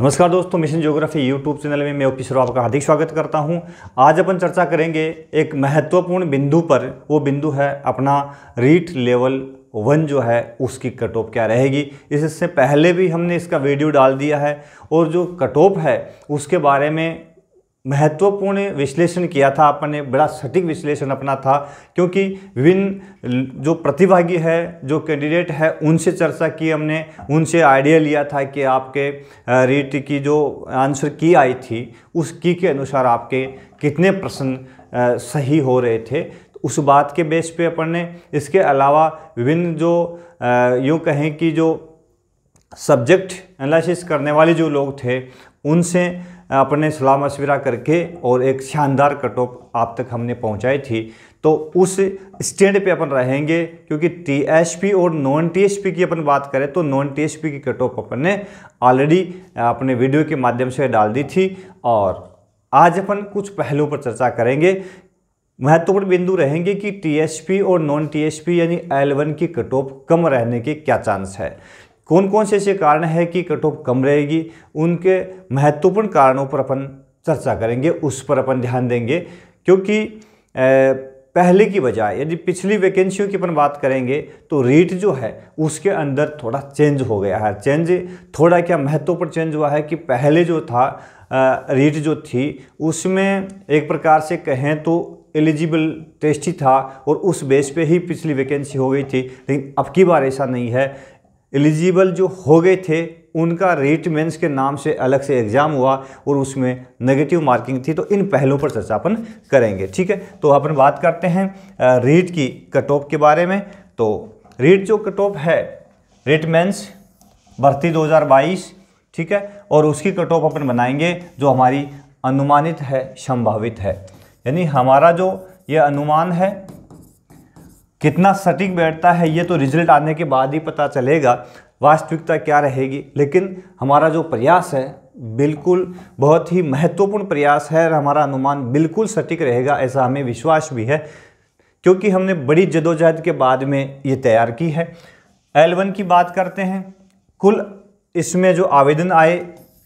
नमस्कार दोस्तों, mission geography YouTube channel में मैं ओपी सर आपका हार्दिक स्वागत करता हूं। आज अपन चर्चा करेंगे एक महत्वपूर्ण बिंदु पर। वो बिंदु है अपना रीट लेवल 1 जो है उसकी कट ऑफ क्या रहेगी। इससे पहले भी हमने इसका वीडियो डाल दिया है और जो कट ऑफ है उसके बारे में महत्वपूर्ण विश्लेषण किया था आपने, बड़ा सटीक विश्लेषण अपना था, क्योंकि विभिन्न जो प्रतिभागी है, जो कैंडिडेट है, उनसे चर्चा की हमने, उनसे आइडिया लिया था कि आपके रीट की जो आंसर की आई थी उस की के अनुसार आपके कितने प्रश्न सही हो रहे थे। तो उस बात के बेस पे अपन ने इसके अलावा विभिन्न जो यूँ कहें कि जो सब्जेक्ट एनालिसिस करने वाले जो लोग थे उनसे अपने सलाह मशविरा करके और एक शानदार कट ऑफ आप तक हमने पहुंचाई थी। तो उस स्टैंड पे अपन रहेंगे, क्योंकि टीएसपी और नॉन टीएसपी की अपन बात करें तो नॉन टीएसपी की कट ऑफ अपन ने ऑलरेडी अपने वीडियो के माध्यम से डाल दी थी। और आज अपन कुछ पहलुओं पर चर्चा करेंगे। महत्वपूर्ण बिंदु रहेंगे कि टीएसपी और नॉन टीएसपी यानी L1 की कट ऑफ कम रहने के क्या चांस है, कौन कौन से ऐसे कारण है कि कट ऑफ कम रहेगी, उनके महत्वपूर्ण कारणों पर अपन चर्चा करेंगे, उस पर अपन ध्यान देंगे। क्योंकि पहले की बजाय यदि पिछली वैकेंसियों की अपन बात करेंगे तो रीट जो है उसके अंदर थोड़ा चेंज हो गया है। चेंज थोड़ा क्या महत्वपूर्ण चेंज हुआ है कि पहले जो था रीट जो थी उसमें एक प्रकार से कहें तो एलिजिबल टेस्ट ही था और उस बेस पे ही पिछली वैकेंसी हो गई थी। लेकिन अब की बार ऐसा नहीं है। एलिजिबल जो हो गए थे उनका रीट मेंस के नाम से अलग से एग्ज़ाम हुआ और उसमें नेगेटिव मार्किंग थी। तो इन पहलुओं पर चर्चा अपन करेंगे, ठीक है। तो अपन बात करते हैं रीट की कट ऑफ के बारे में। तो रीट जो कट ऑफ है, रीट मेंस भर्ती 2022, ठीक है, और उसकी कट ऑफ अपन बनाएंगे जो हमारी अनुमानित है, संभावित है, यानी हमारा जो ये अनुमान है कितना सटीक बैठता है ये तो रिजल्ट आने के बाद ही पता चलेगा, वास्तविकता क्या रहेगी। लेकिन हमारा जो प्रयास है बिल्कुल बहुत ही महत्वपूर्ण प्रयास है और हमारा अनुमान बिल्कुल सटीक रहेगा, ऐसा हमें विश्वास भी है, क्योंकि हमने बड़ी जदोजहद के बाद में ये तैयार की है। L1 की बात करते हैं, कुल इसमें जो आवेदन आए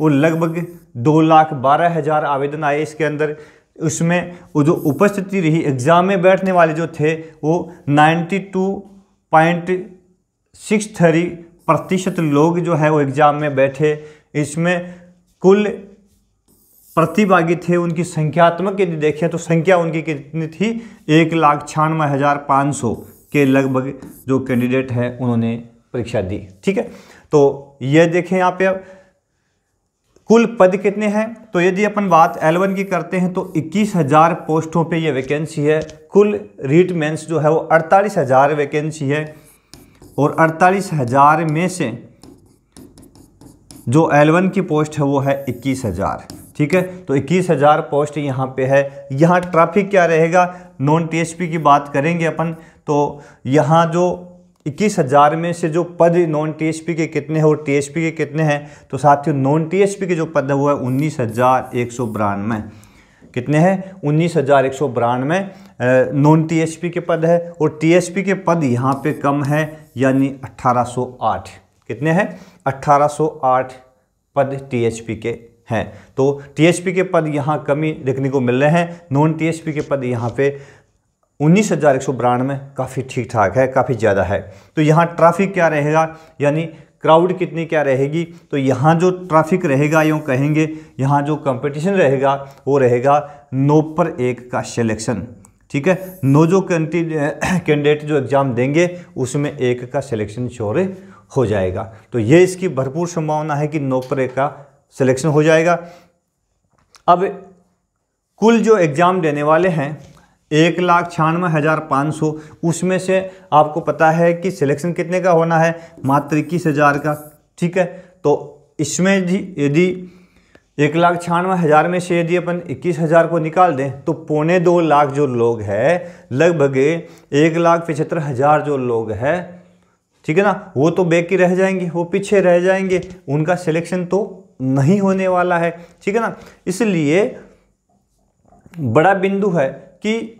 वो लगभग 2,12,000 आवेदन आए इसके अंदर। उसमें वो जो उपस्थिति रही एग्ज़ाम में बैठने वाले जो थे वो 92.63% लोग जो है वो एग्ज़ाम में बैठे। इसमें कुल प्रतिभागी थे, उनकी संख्यात्मक यदि देखें तो संख्या उनकी कितनी थी, 1,96,500 के लगभग जो कैंडिडेट हैं उन्होंने परीक्षा दी, ठीक है। तो ये देखें यहाँ पे कुल पद कितने हैं। तो यदि अपन बात L1 की करते हैं तो 21,000 पोस्टों पे ये वैकेंसी है। कुल रीट मेंस जो है वो 48,000 वैकेंसी है और 48,000 में से जो L1 की पोस्ट है वो है 21,000, ठीक है। तो 21,000 पोस्ट यहाँ पे है। यहाँ ट्रैफिक क्या रहेगा, नॉन टीएसपी की बात करेंगे अपन तो यहाँ जो 21,000 में से जो पद नॉन टीएसपी के कितने हैं और टीएसपी के कितने हैं, तो साथियों नॉन टीएसपी के जो पद है वो है 19,192। कितने हैं, 19,192 नॉन टीएसपी के पद है और टीएसपी के पद यहाँ पे कम है, यानी 1,808। कितने हैं, 1,808 पद टीएसपी के हैं। तो टीएसपी के पद यहाँ कमी देखने को मिल रहे हैं, नॉन टीएसपी के पद यहाँ पे 19,192 काफ़ी ठीक ठाक है, काफ़ी ज़्यादा है। तो यहाँ ट्रैफिक क्या रहेगा, यानी क्राउड कितनी क्या रहेगी, तो यहाँ जो ट्रैफिक रहेगा यूँ कहेंगे, यहाँ जो कंपटीशन रहेगा वो रहेगा 9 पर 1 का सिलेक्शन, ठीक है। 9 जो कैंडिडेट जो एग्ज़ाम देंगे उसमें 1 का सिलेक्शन श्योर हो जाएगा। तो ये इसकी भरपूर संभावना है कि 9 पर 1 का सिलेक्शन हो जाएगा। अब कुल जो एग्ज़ाम देने वाले हैं 1,96,500, उसमें से आपको पता है कि सिलेक्शन कितने का होना है, मात्र 21,000 का, ठीक है। तो इसमें यदि 1,96,000 में से यदि अपन 21,000 को निकाल दें तो 2.25 लाख जो लोग हैं, लगभग 1,75,000 जो लोग हैं, ठीक है ना, वो तो बेकी रह जाएंगे, वो पीछे रह जाएंगे, उनका सिलेक्शन तो नहीं होने वाला है, ठीक है ना। इसलिए बड़ा बिंदु है कि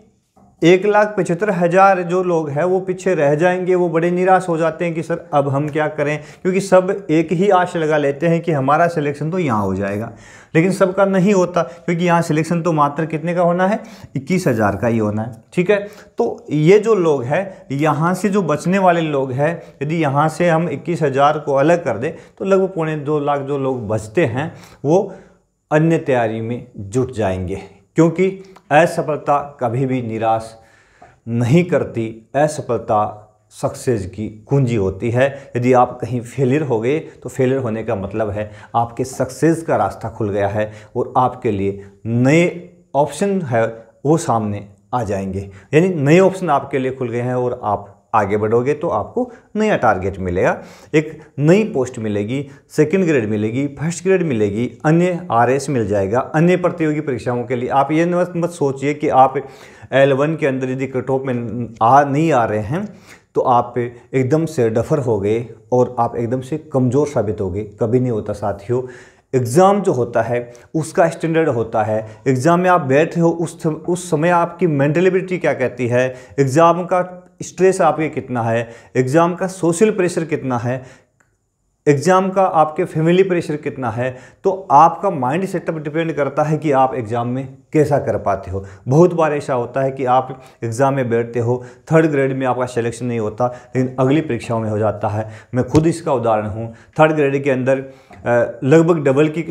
1,75,000 जो लोग हैं वो पीछे रह जाएंगे। वो बड़े निराश हो जाते हैं कि सर अब हम क्या करें, क्योंकि सब एक ही आश लगा लेते हैं कि हमारा सिलेक्शन तो यहाँ हो जाएगा, लेकिन सबका नहीं होता, क्योंकि यहाँ सिलेक्शन तो मात्र कितने का होना है, 21,000 का ही होना है। ठीक है, तो ये जो लोग हैं, यहाँ से जो बचने वाले लोग हैं, यदि यहाँ से हम 21,000 को अलग कर दें तो लगभग 2.25 लाख जो लोग बचते हैं वो अन्य तैयारी में जुट जाएंगे, क्योंकि असफलता कभी भी निराश नहीं करती। असफलता सक्सेस की कुंजी होती है। यदि आप कहीं फेलियर हो गए तो फेलियर होने का मतलब है आपके सक्सेस का रास्ता खुल गया है और आपके लिए नए ऑप्शन है वो सामने आ जाएंगे, यानी नए ऑप्शन आपके लिए खुल गए हैं और आप आगे बढ़ोगे तो आपको नया टारगेट मिलेगा, एक नई पोस्ट मिलेगी, सेकंड ग्रेड मिलेगी, फर्स्ट ग्रेड मिलेगी, अन्य आरएस मिल जाएगा, अन्य प्रतियोगी परीक्षाओं के लिए। आप ये मत सोचिए कि आप L1 के अंदर यदि कट ऑफ में नहीं आ रहे हैं तो आप एकदम से डफर हो गए और आप एकदम से कमज़ोर साबित हो गए। कभी नहीं होता साथियों। एग्ज़ाम जो होता है उसका स्टैंडर्ड होता है। एग्ज़ाम में आप बैठे हो उस समय आपकी मेंटलिटी क्या कहती है, एग्ज़ाम का स्ट्रेस आपके कितना है, एग्ज़ाम का सोशल प्रेशर कितना है, एग्ज़ाम का आपके फैमिली प्रेशर कितना है, तो आपका माइंड सेटअप डिपेंड करता है कि आप एग्ज़ाम में कैसा कर पाते हो। बहुत बार ऐसा होता है कि आप एग्ज़ाम में बैठते हो, थर्ड ग्रेड में आपका सिलेक्शन नहीं होता, लेकिन अगली परीक्षाओं में हो जाता है। मैं खुद इसका उदाहरण हूँ। थर्ड ग्रेड के अंदर लगभग डबल की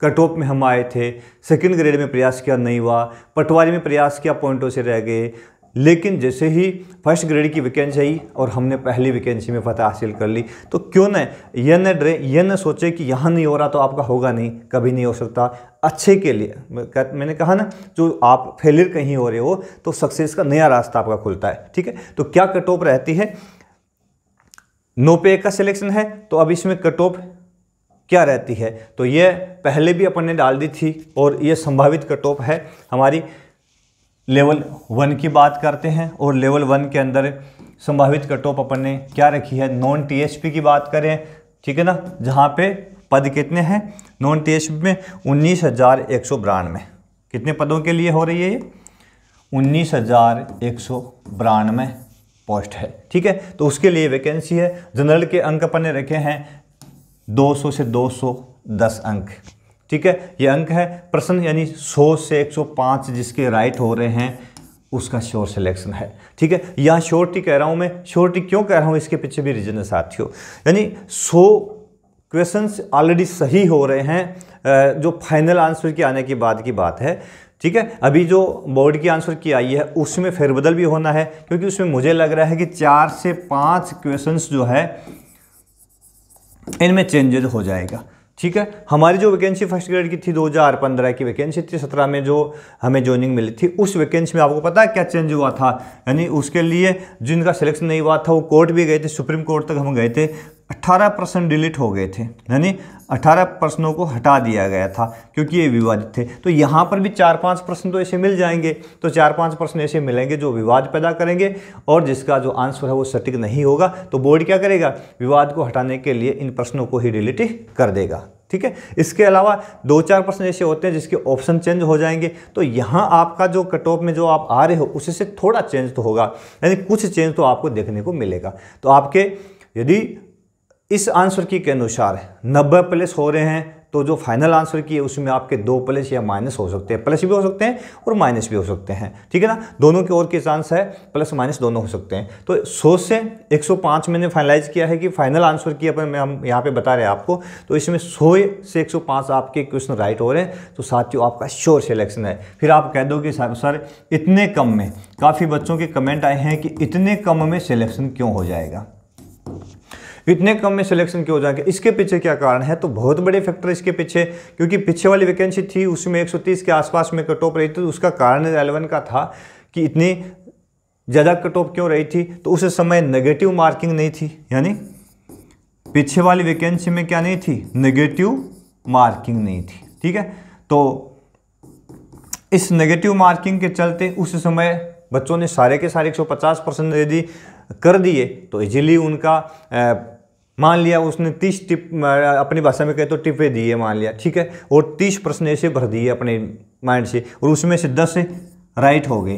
कट ऑफ में हम आए थे, सेकंड ग्रेड में प्रयास किया नहीं हुआ, पटवारी में प्रयास किया पॉइंटों से रह गए, लेकिन जैसे ही फर्स्ट ग्रेड की वैकेंसी आई और हमने पहली वैकेंसी में फतह हासिल कर ली, तो क्यों न यह न डरे, यह न सोचे कि यहाँ नहीं हो रहा तो आपका होगा नहीं, कभी नहीं हो सकता। अच्छे के लिए मैंने कहा ना, जो आप फेलियर कहीं हो रहे हो तो सक्सेस का नया रास्ता आपका खुलता है। ठीक है, तो क्या कट ऑफ रहती है, 9 पे 1 का सिलेक्शन है, तो अब इसमें कट ऑफ क्या रहती है, तो ये पहले भी अपन ने डाल दी थी और ये संभावित कट ऑफ है हमारी। लेवल 1 की बात करते हैं और लेवल 1 के अंदर संभावित कट ऑफ अपन ने क्या रखी है, नॉन टीएचपी की बात करें, ठीक है ना, जहाँ पे पद कितने हैं नॉन टीएचपी में 19,192। कितने पदों के लिए हो रही है ये, 19,192 पोस्ट है। ठीक है, तो उसके लिए वैकेंसी है। जनरल के अंक अपन ने रखे हैं 200 से 210 अंक। ठीक है, ये अंक है। प्रश्न यानी 100 से 105 जिसके राइट हो रहे हैं उसका श्योर सिलेक्शन है। ठीक है, यहाँ श्योरिटी कह रहा हूँ मैं, श्योरिटी क्यों कह रहा हूँ इसके पीछे भी रीजन है साथियों। यानी 100 क्वेश्चंस ऑलरेडी सही हो रहे हैं, जो फाइनल आंसर के आने के बाद की बात है। ठीक है, अभी जो बोर्ड की आंसर की आई है उसमें फेरबदल भी होना है, क्योंकि उसमें मुझे लग रहा है कि 4 से 5 क्वेश्चंस जो है इनमें चेंजेज हो जाएगा। ठीक है, हमारी जो वैकेंसी फर्स्ट ग्रेड की थी 2015 की वैकेंसी थी, 17 में जो हमें ज्वाइनिंग मिली थी, उस वैकेंसी में आपको पता है क्या चेंज हुआ था, यानी उसके लिए जिनका सिलेक्शन नहीं हुआ था वो कोर्ट भी गए थे, सुप्रीम कोर्ट तक हम गए थे, 18% डिलीट हो गए थे, यानी 18 प्रश्नों को हटा दिया गया था क्योंकि ये विवादित थे। तो यहाँ पर भी 4-5 प्रश्न तो ऐसे मिल जाएंगे, तो 4-5 प्रश्न ऐसे मिलेंगे जो विवाद पैदा करेंगे और जिसका जो आंसर है वो सटीक नहीं होगा, तो बोर्ड क्या करेगा, विवाद को हटाने के लिए इन प्रश्नों को ही डिलीट कर देगा। ठीक है, इसके अलावा 2-4 प्रश्न ऐसे होते हैं जिसके ऑप्शन चेंज हो जाएंगे, तो यहाँ आपका जो कट ऑफ में जो आप आ रहे हो उससे थोड़ा चेंज तो होगा, यानी कुछ चेंज तो आपको देखने को मिलेगा। तो आपके यदि इस आंसर की के अनुसार 90 प्लस हो रहे हैं तो जो फाइनल आंसर की है उसमें आपके 2 प्लस या माइनस हो सकते हैं, प्लस भी हो सकते हैं और माइनस भी हो सकते हैं। ठीक है ना, दोनों के और के चांस है, प्लस माइनस दोनों हो सकते हैं। तो 100 से 105 मैंने फाइनलाइज किया है कि फाइनल आंसर की अपन हम यहाँ पे बता रहे हैं आपको, तो इसमें 100 से 105 आपके क्वेश्चन राइट हो रहे हैं, तो साथियों आपका श्योर सिलेक्शन है। फिर आप कह दो कि सर इतने कम में, काफ़ी बच्चों के कमेंट आए हैं कि इतने कम में सिलेक्शन क्यों हो जाएगा, इतने कम में सिलेक्शन क्यों हो जाएगा, इसके पीछे क्या कारण है, तो बहुत बड़े फैक्टर इसके पीछे, क्योंकि पीछे वाली वैकेंसी थी उसमें 130 के आसपास में कट ऑफ रही थी, तो उसका कारण 11 का था कि इतनी ज़्यादा कट ऑफ क्यों रही थी, तो उस समय नेगेटिव मार्किंग नहीं थी, यानी पीछे वाली वैकेंसी में क्या नहीं थी, नेगेटिव मार्किंग नहीं थी। ठीक है, तो इस नेगेटिव मार्किंग के चलते उस समय बच्चों ने सारे के सारे 150% यदि कर दिए तो इजीली उनका मान लिया उसने 30 टिप, अपनी भाषा में कहे तो टिपे दिए मान लिया, ठीक है, और 30 प्रश्न ऐसे भर दिए अपने माइंड से और उसमें से 10 राइट हो गए।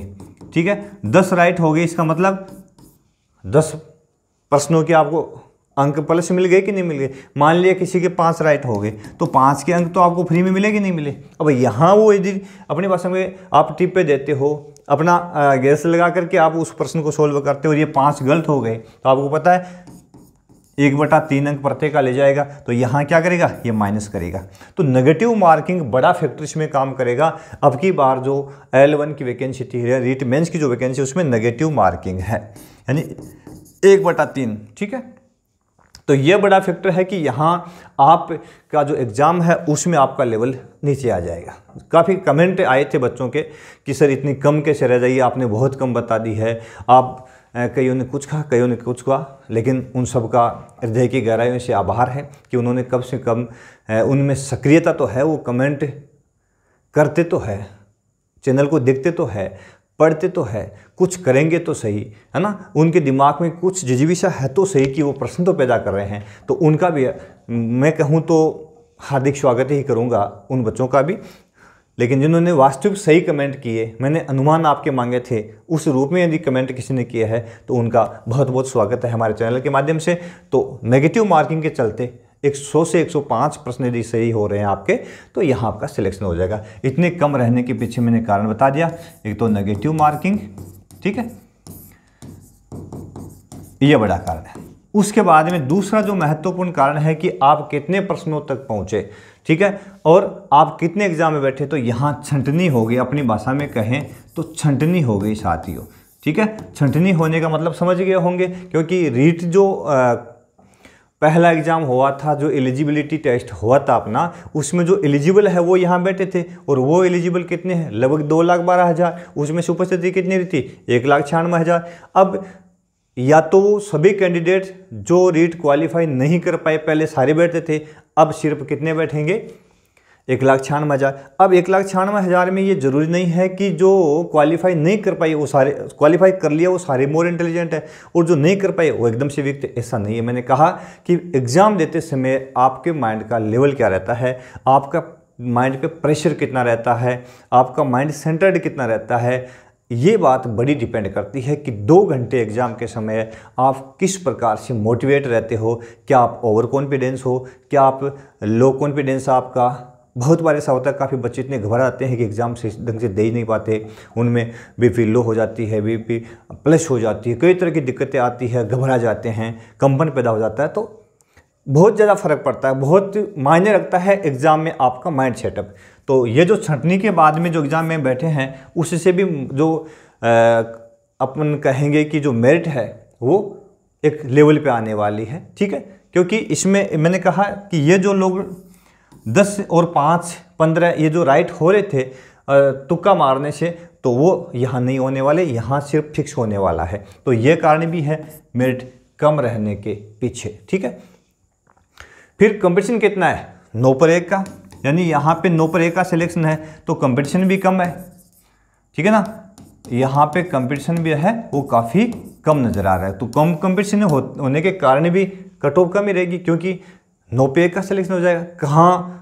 ठीक है, 10 राइट हो गए, इसका मतलब 10 प्रश्नों के आपको अंक प्लस मिल गए कि नहीं मिल गए। मान लिया किसी के 5 राइट हो गए तो 5 के अंक तो आपको फ्री में मिले कि नहीं मिले। अब यहाँ वो यदि अपनी भाषा में आप टिप पे देते हो, अपना गैस लगा करके आप उस प्रश्न को सोल्व करते हो और ये 5 गलत हो गए तो आपको पता है 1/3 अंक प्रत्येक का ले जाएगा, तो यहाँ क्या करेगा, ये माइनस करेगा। तो नेगेटिव मार्किंग बड़ा फैक्टर इसमें काम करेगा। अब की बार जो L1 की वैकेंसी थी, रीट मेंस की जो वैकेंसी, उसमें नेगेटिव मार्किंग है, यानी 1/3। ठीक है, तो ये बड़ा फैक्टर है कि यहाँ आपका जो एग्ज़ाम है उसमें आपका लेवल नीचे आ जाएगा। काफ़ी कमेंट आए थे बच्चों के कि सर इतनी कम कैसे रह जाइए, आपने बहुत कम बता दी है, आप कईयों ने कुछ कहा, कईयों ने कुछ कहा, लेकिन उन सब का हृदय की गहराइयों से आभार है कि उन्होंने कम से कम उनमें सक्रियता तो है, वो कमेंट करते तो है, चैनल को देखते तो है, पढ़ते तो है, कुछ करेंगे तो सही, है ना, उनके दिमाग में कुछ जिजीविषा है तो सही कि वो प्रश्न तो पैदा कर रहे हैं। तो उनका भी मैं कहूँ तो हार्दिक स्वागत ही करूँगा उन बच्चों का भी। लेकिन जिन्होंने वास्तविक सही कमेंट किए, मैंने अनुमान आपके मांगे थे, उस रूप में यदि कमेंट किसी ने किया है तो उनका बहुत बहुत स्वागत है हमारे चैनल के माध्यम से। तो नेगेटिव मार्किंग के चलते 100 से 105 प्रश्न यदि सही हो रहे हैं आपके, तो यहाँ आपका सिलेक्शन हो जाएगा। इतने कम रहने के पीछे मैंने कारण बता दिया, एक तो नेगेटिव मार्किंग, ठीक है, ये बड़ा कारण है। उसके बाद में दूसरा जो महत्वपूर्ण कारण है कि आप कितने प्रश्नों तक पहुँचे, ठीक है, और आप कितने एग्जाम में बैठे। तो यहाँ छंटनी हो गई, अपनी भाषा में कहें तो छंटनी हो गई साथियों। ठीक है, छंटनी होने का मतलब समझ गए होंगे, क्योंकि रीट जो पहला एग्जाम हुआ था, जो एलिजिबिलिटी टेस्ट हुआ था अपना, उसमें जो एलिजिबल है वो यहाँ बैठे थे, और वो एलिजिबल कितने हैं, लगभग 2,12,000। उसमें से उपस्थिति कितनी थी, 1,96,000। अब या तो सभी कैंडिडेट जो रीट क्वालिफाई नहीं कर पाए, पहले सारे बैठते थे, अब सिर्फ कितने बैठेंगे, 1,96,000। अब 1,96,000 में ये जरूरी नहीं है कि जो क्वालिफाई नहीं कर पाए वो सारे, क्वालिफाई कर लिया वो सारे मोर इंटेलिजेंट है, और जो नहीं कर पाए वो एकदम से वीक थे, ऐसा नहीं है। मैंने कहा कि एग्ज़ाम देते समय आपके माइंड का लेवल क्या रहता है, आपका माइंड पे प्रेशर कितना रहता है, आपका माइंड सेंटर्ड कितना रहता है, ये बात बड़ी डिपेंड करती है कि 2 घंटे एग्ज़ाम के समय आप किस प्रकार से मोटिवेट रहते हो। क्या आप ओवर कॉन्फिडेंस हो, क्या आप लो कॉन्फिडेंस आपका। बहुत बार ऐसा होता है, काफ़ी बच्चे इतने घबरा जाते हैं कि एग्ज़ाम से ढंग से दे ही नहीं पाते, उनमें बीपी लो हो जाती है, बीपी प्लस हो जाती है, कई तरह की दिक्कतें आती है, घबरा जाते हैं, कंपन पैदा हो जाता है। तो बहुत ज़्यादा फर्क पड़ता है, बहुत मायने रखता है एग्ज़ाम में आपका माइंड सेटअप। तो ये जो छंटनी के बाद में जो एग्ज़ाम में बैठे हैं, उससे भी जो अपन कहेंगे कि जो मेरिट है वो एक लेवल पे आने वाली है। ठीक है, क्योंकि इसमें मैंने कहा कि ये जो लोग 10 और 5, 15 ये जो राइट हो रहे थे तुक्का मारने से, तो वो यहाँ नहीं होने वाले, यहाँ सिर्फ फिक्स होने वाला है। तो ये कारण भी है मेरिट कम रहने के पीछे। ठीक है, फिर कंपटीशन कितना है, 9 पर 1 का, यानी यहाँ पे 9 पर 1 का सिलेक्शन है तो कंपटीशन भी कम है। ठीक है ना, यहाँ पे कंपटीशन भी है वो काफ़ी कम नज़र आ रहा है। तो कम कंपटीशन होने के कारण भी कट ऑफ कम ही रहेगी, क्योंकि 9 पे 1 का सिलेक्शन हो जाएगा। कहाँ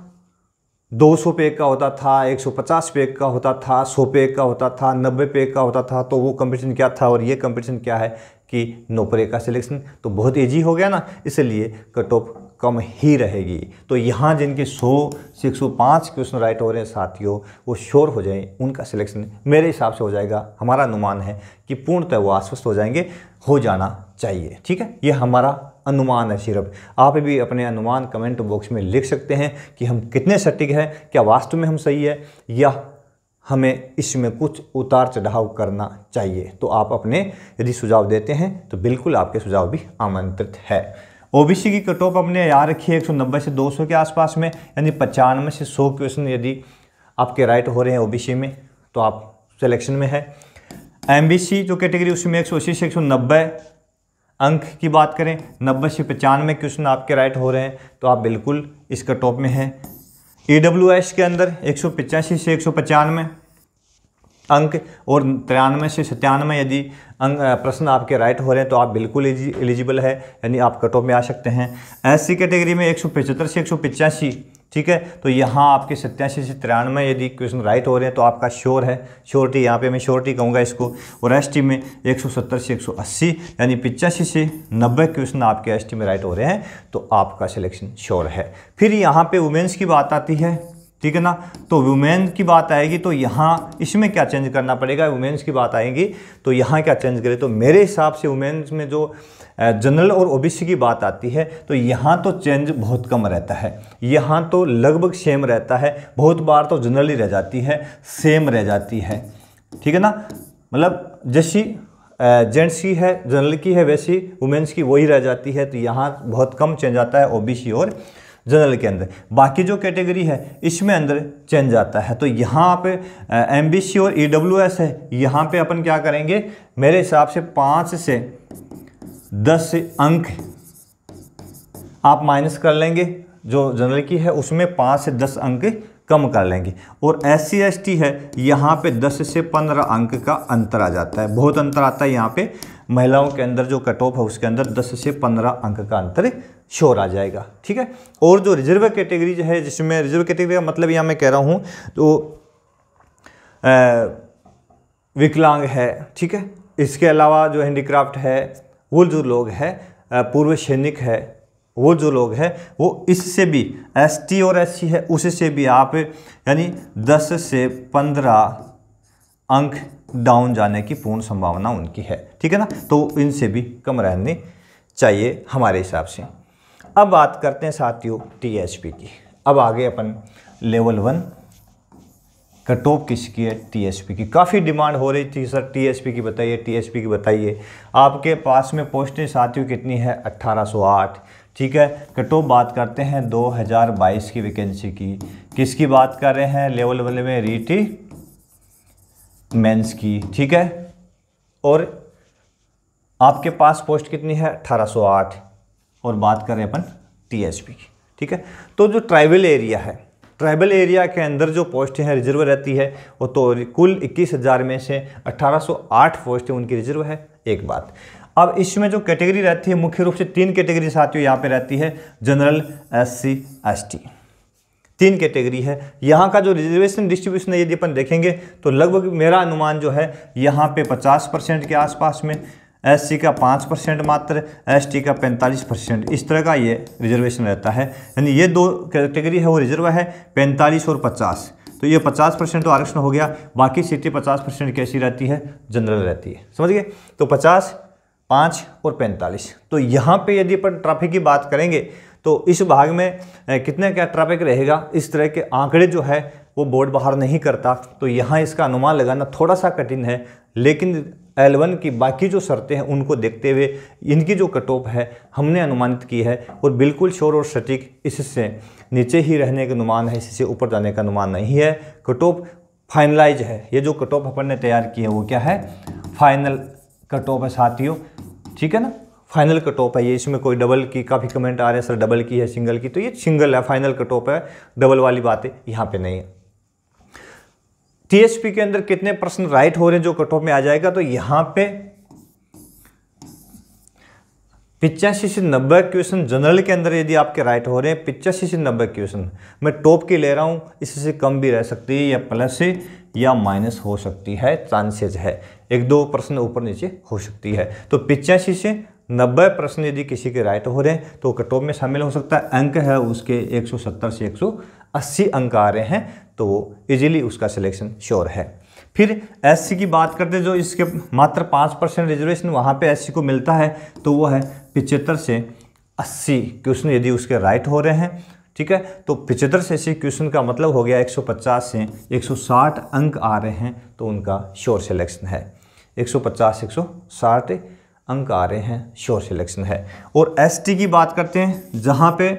200 पे 1 का होता था, 150 पे 1 का होता था, 100 पे 1 का होता था, 90 पे 1 का होता था। तो वो कंपटीशन क्या था और ये कंपटीशन क्या है कि 9 पर 1 का सिलेक्शन तो बहुत ईजी हो गया ना, इसलिए कट ऑफ कम ही रहेगी। तो यहाँ जिनके 100 से 105 क्वेश्चन राइट हो रहे हैं साथियों, वो श्योर हो जाए, उनका सिलेक्शन मेरे हिसाब से हो जाएगा। हमारा अनुमान है कि पूर्णतः वो आश्वस्त हो जाएंगे, हो जाना चाहिए। ठीक है, ये हमारा अनुमान है। सिर्फ आप भी अपने अनुमान कमेंट बॉक्स में लिख सकते हैं कि हम कितने सटीक हैं, क्या वास्तव में हम सही है या हमें इसमें कुछ उतार चढ़ाव करना चाहिए। तो आप अपने यदि सुझाव देते हैं तो बिल्कुल आपके सुझाव भी आमंत्रित है। ओबीसी की कट ऑफ अपने याद रखिए 190 से 200 के आसपास में, यानी 95 से 100 क्वेश्चन यदि आपके राइट हो रहे हैं ओबीसी में तो आप सिलेक्शन में है। एमबीसी जो कैटेगरी उसमें 180 से 190 अंक की बात करें, 90 से 95 क्वेश्चन आपके राइट हो रहे हैं तो आप बिल्कुल इस कट ऑफ में हैं। ईडब्ल्यूएस के अंदर 185 से 195 अंक और 93 से 97 यदि अंक प्रश्न आपके राइट हो रहे हैं तो आप बिल्कुल एलिजिबल है, यानी आप कट ऑफ में आ सकते हैं। एससी कैटेगरी में 175 से 185, ठीक है। तो यहाँ आपके 87 से 93 यदि क्वेश्चन राइट हो रहे हैं तो आपका श्योर है, श्योरिटी यहाँ पे मैं श्योरिटी कहूँगा इसको। और एसटी में 170 से 180 यानी 85 से 90 क्वेश्चन आपके एसटी में राइट हो रहे हैं तो आपका सिलेक्शन श्योर है। फिर यहाँ पे वुमेन्स की बात आती है, ठीक है ना। तो वुमेन की बात आएगी तो यहाँ इसमें क्या चेंज करना पड़ेगा, वुमेन्स की बात आएगी तो यहाँ क्या चेंज करें, तो मेरे हिसाब से वुमेन्स में जो जनरल और ओबीसी की बात आती है तो यहाँ तो चेंज बहुत कम रहता है, यहाँ तो लगभग सेम रहता है, बहुत बार तो जनरल ही रह जाती है, सेम रह जाती है, ठीक है ना। मतलब जैसी जेंट्स की है जनरल की है वैसी वुमेन्स की वही रह जाती है। तो यहाँ बहुत कम चेंज आता है ओबीसी और जनरल के अंदर। बाकी जो कैटेगरी है इसमें अंदर चेंज आता है। तो यहाँ पे एमबीसी और ईडब्ल्यूएस है, यहाँ पे अपन क्या करेंगे, मेरे हिसाब से 5 से 10 अंक आप माइनस कर लेंगे, जो जनरल की है उसमें 5 से 10 अंक कम कर लेंगे। और SC ST है यहाँ पे 10 से 15 अंक का अंतर आ जाता है, बहुत अंतर आता है यहाँ पे। महिलाओं के अंदर जो कट ऑफ है उसके अंदर 10 से 15 अंक का अंतर श्योर आ जाएगा, ठीक है। और जो रिजर्व कैटेगरी जो है, जिसमें रिजर्व कैटेगरी का मतलब यहाँ मैं कह रहा हूँ तो विकलांग है, ठीक है, इसके अलावा जो हैंडीक्राफ्ट है, वो जो लोग हैं, पूर्व सैनिक है, वो जो लोग हैं वो इससे भी ST और SC है उससे भी आप यानी 10 से 15 अंक डाउन जाने की पूर्ण संभावना उनकी है, ठीक है ना। तो इनसे भी कम रहने चाहिए हमारे हिसाब से। अब बात करते हैं साथियों TSP की। अब आगे अपन लेवल 1 कट ऑफ किसकी है, TSP की। काफ़ी डिमांड हो रही थी सर TSP की बताइए, TSP की बताइए। आपके पास में पोस्टें साथियों कितनी है, 1808, ठीक है। कट ऑफ बात करते हैं 2022 की वैकेंसी की। किसकी बात कर रहे हैं, लेवल 1 में रीटी मेंस की, ठीक है। और आपके पास पोस्ट कितनी है, 1808। और बात करें अपन TSP की, ठीक है। तो जो ट्राइबल एरिया है, ट्राइबल एरिया के अंदर जो पोस्टें हैं रिजर्व रहती है वो तो कुल 21,000 में से 1808 पोस्टें उनकी रिजर्व है, एक बात। अब इसमें जो कैटेगरी रहती है मुख्य रूप से 3 कैटेगरी साथियों यहाँ पे रहती है, जनरल, SC ST, 3 कैटेगरी है। यहाँ का जो रिजर्वेशन डिस्ट्रीब्यूशन है यदि अपन देखेंगे तो लगभग मेरा अनुमान जो है यहाँ पे 50% के आसपास में, SC का 5% मात्र, ST का 45%, इस तरह का ये रिजर्वेशन रहता है। यानी ये 2 कैटेगरी है वो रिजर्व है, 45 और 50। तो ये 50% तो आरक्षण हो गया, बाकी सीटें 50% कैसी रहती है, जनरल रहती है, समझ गए। तो 50, 5 और 45। तो यहाँ पे यदि अपन ट्रैफिक की बात करेंगे तो इस भाग में कितने क्या ट्रैफिक रहेगा, इस तरह के आंकड़े जो है वो बोर्ड बाहर नहीं करता। तो यहाँ इसका अनुमान लगाना थोड़ा सा कठिन है, लेकिन L1 की बाकी जो शर्तें हैं उनको देखते हुए इनकी जो कट ऑफ है हमने अनुमानित की है। और बिल्कुल श्योर और सटीक इससे नीचे ही रहने का अनुमान है, इससे ऊपर जाने का अनुमान नहीं है। कट ऑफ फाइनलाइज है, ये जो कट ऑफ अपन ने तैयार की है वो क्या है, फाइनल कट ऑफ है साथियों, ठीक है ना। फाइनल कट ऑफ है ये, इसमें कोई डबल की, काफ़ी कमेंट आ रहे हैं सर डबल की है, सिंगल की, तो ये सिंगल है, फाइनल कट ऑफ है, डबल वाली बातें यहाँ पे नहीं है। TSP के अंदर कितने % राइट हो रहे हैं जो कट ऑफ में आ जाएगा, तो यहाँ पे 85 से 90 क्वेश्चन जनरल के अंदर यदि आपके राइट हो रहे हैं, 85 से 90 क्वेश्चन मैं टॉप की ले रहा हूँ, इससे कम भी रह सकती है, या प्लस या माइनस हो सकती है, चांसेज है 1-2% ऊपर नीचे हो सकती है। तो 85 से 90% यदि किसी के राइट हो रहे हैं तो कट ऑफ में शामिल हो सकता है। अंक है उसके 170 से 180 अंक आ रहे हैं तो वो इजीली उसका सिलेक्शन श्योर है। फिर SC की बात करते हैं, जो इसके मात्र 5% रिजर्वेशन वहाँ पे SC को मिलता है, तो वो है 75 से 80 क्वेश्चन यदि उसके राइट हो रहे हैं, ठीक है। तो 75 से 80 क्वेश्चन का मतलब हो गया 150 से 160 अंक आ रहे हैं तो उनका श्योर सिलेक्शन है। 150 से 160 अंक आ रहे हैं, श्योर सिलेक्शन है। और ST की बात करते हैं, जहाँ पे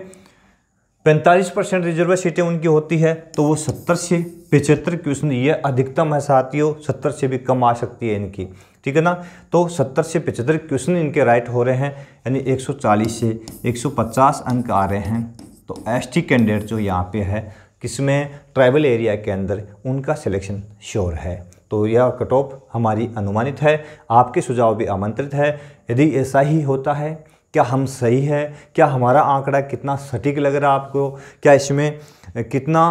45% रिजर्व सीटें उनकी होती है तो वो 70 से 75 क्वेश्चन, ये अधिकतम है साथियों, 70 से भी कम आ सकती है इनकी, ठीक है ना। तो 70 से 75 क्वेश्चन इनके राइट हो रहे हैं, यानी 140 से 150 अंक आ रहे हैं। तो ST कैंडिडेट जो यहाँ पे है किसमें, ट्राइबल एरिया के अंदर, उनका सिलेक्शन श्योर है। तो यह कट ऑफ हमारी अनुमानित है, आपके सुझाव भी आमंत्रित है। यदि ऐसा ही होता है क्या हम सही है, क्या हमारा आंकड़ा कितना सटीक लग रहा है आपको, क्या इसमें कितना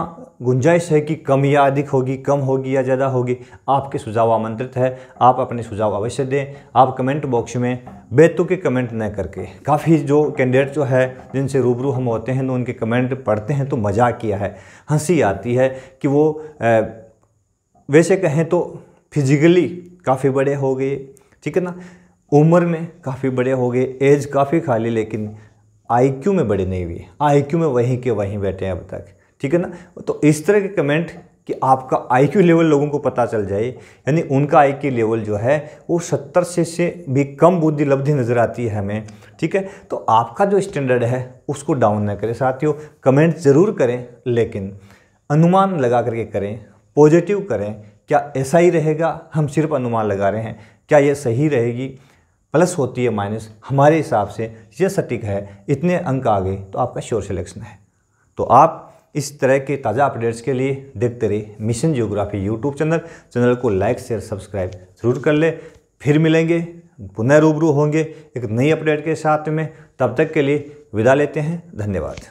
गुंजाइश है कि कम या अधिक होगी, कम होगी या ज़्यादा होगी। आपके सुझाव आमंत्रित है, आप अपने सुझाव अवश्य दें। आप कमेंट बॉक्स में बेतुके कमेंट न करके, काफ़ी जो कैंडिडेट जो है जिनसे रूबरू हम होते हैं तो उनके कमेंट पढ़ते हैं तो मजाक किया है, हंसी आती है कि वो वैसे कहें तो फिजिकली काफ़ी बड़े हो गए, ठीक है ना, उम्र में काफ़ी बड़े हो गए, एज काफ़ी खा ली, लेकिन आईक्यू में बड़े नहीं हुए, आईक्यू में वहीं के वहीं बैठे हैं अब तक, ठीक है ना। तो इस तरह के कमेंट कि आपका आईक्यू लेवल लोगों को पता चल जाए, यानी उनका आईक्यू लेवल जो है वो 70 से भी कम बुद्धि लब्धि नज़र आती है हमें, ठीक है। तो आपका जो स्टैंडर्ड है उसको डाउन ना करें साथियों। कमेंट ज़रूर करें लेकिन अनुमान लगा करके करें, पॉजिटिव करें। क्या ऐसा ही रहेगा, हम सिर्फ अनुमान लगा रहे हैं, क्या ये सही रहेगी, प्लस होती है माइनस, हमारे हिसाब से ये सटीक है, इतने अंक आ गए तो आपका श्योर सिलेक्शन है। तो आप इस तरह के ताज़ा अपडेट्स के लिए देखते रहिए मिशन जियोग्राफी यूट्यूब चैनल को लाइक शेयर सब्सक्राइब ज़रूर कर ले। फिर मिलेंगे, पुनः रूबरू होंगे एक नई अपडेट के साथ में। तब तक के लिए विदा लेते हैं, धन्यवाद।